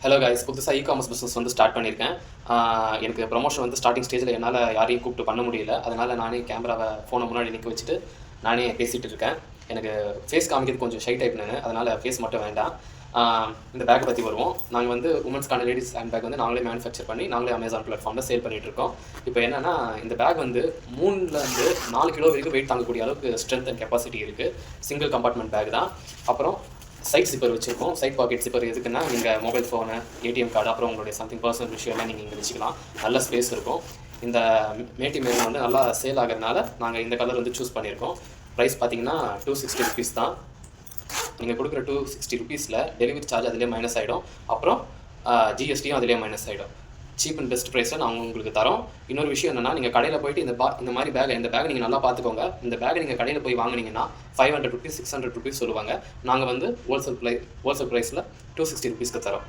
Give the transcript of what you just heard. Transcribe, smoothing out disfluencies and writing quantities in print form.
Hello guys, புதுசாக commerce business வந்து start பண்ணியிருக்கேன். எனக்கு ப்ரொமோஷன் வந்து ஸ்டார்டிங் ஸ்டேஜில் என்னால் யாரையும் கூப்பிட்டு பண்ண முடியல. அதனால் நானே கேமராவை ஃபோனை முன்னாடி நிற்க வச்சுட்டு நானே பேசிகிட்டு இருக்கேன். எனக்கு ஃபேஸ் காமிக்கிறது கொஞ்சம் ஷை டைப் நான், அதனால் ஃபேஸ் மட்டும் வேண்டாம். இந்த பேக் பற்றி வருவோம். நாங்கள் வந்து உமன்ஸ்க்கான லேடிஸ் ஹேண்ட் பேக் வந்து நாங்களே மேனுஃபேக்சர் பண்ணி நாங்களே அமேசான் பிளாட்ஃபார்மில் சேல் பண்ணிகிட்டு இருக்கோம். இப்போ என்னென்னா, இந்த பேக் வந்து 3 to 4 கிலோ வரைக்கும் வெயிட் தாங்கக்கூடிய அளவுக்கு ஸ்ட்ரென்த் அண்ட் கெப்பாசிட்டி இருக்குது. சிங்கிள் கம்பார்ட்மெண்ட் பேக் தான். அப்புறம் சைட் ஜிப்பர் வச்சுருக்கோம். சைட் பாக்கெட் ஜிப்பர் எதுக்குன்னா, நீங்கள் மொபைல் ஃபோனு, ஏடிஎம் கார்டு, அப்புறம் உங்களுடைய சம்திங் பர்சனல் விஷயம்லாம் நீங்கள் இங்கே வச்சுக்கலாம். நல்ல ஸ்பேஸ் இருக்கும். இந்த மேட்டி மேல் வந்து நல்லா சேல் ஆகிறதுனால நாங்கள் இந்த கலர் வந்து சூஸ் பண்ணியிருக்கோம். ப்ரைஸ் பார்த்தீங்கன்னா ₹260 தான். நீங்கள் கொடுக்குற ₹260 டெலிவரி சார்ஜ் அதிலே மைனஸ் ஆகிடும். அப்புறம் ஜிஎஸ்டியும் அதிலே மைனஸ் ஆகிடும். சீப் அண்ட் பெஸ்ட் ப்ரைஸில் நாங்கள் உங்களுக்கு தரோம். இன்னொரு விஷயம் என்னென்னா, நீங்கள் கடையில் போய்ட்டு இந்த மாதிரி இந்த பேக் நீங்கள் நல்லா பார்த்துக்கோங்க. இந்த பேக் நீங்கள் கடையில் போய் வாங்கினீங்கன்னா ₹500 ₹600 சொல்லுவாங்க. நாங்கள் வந்து ஹோல்சேல் ப்ரைஸில் ₹260 தரோம்.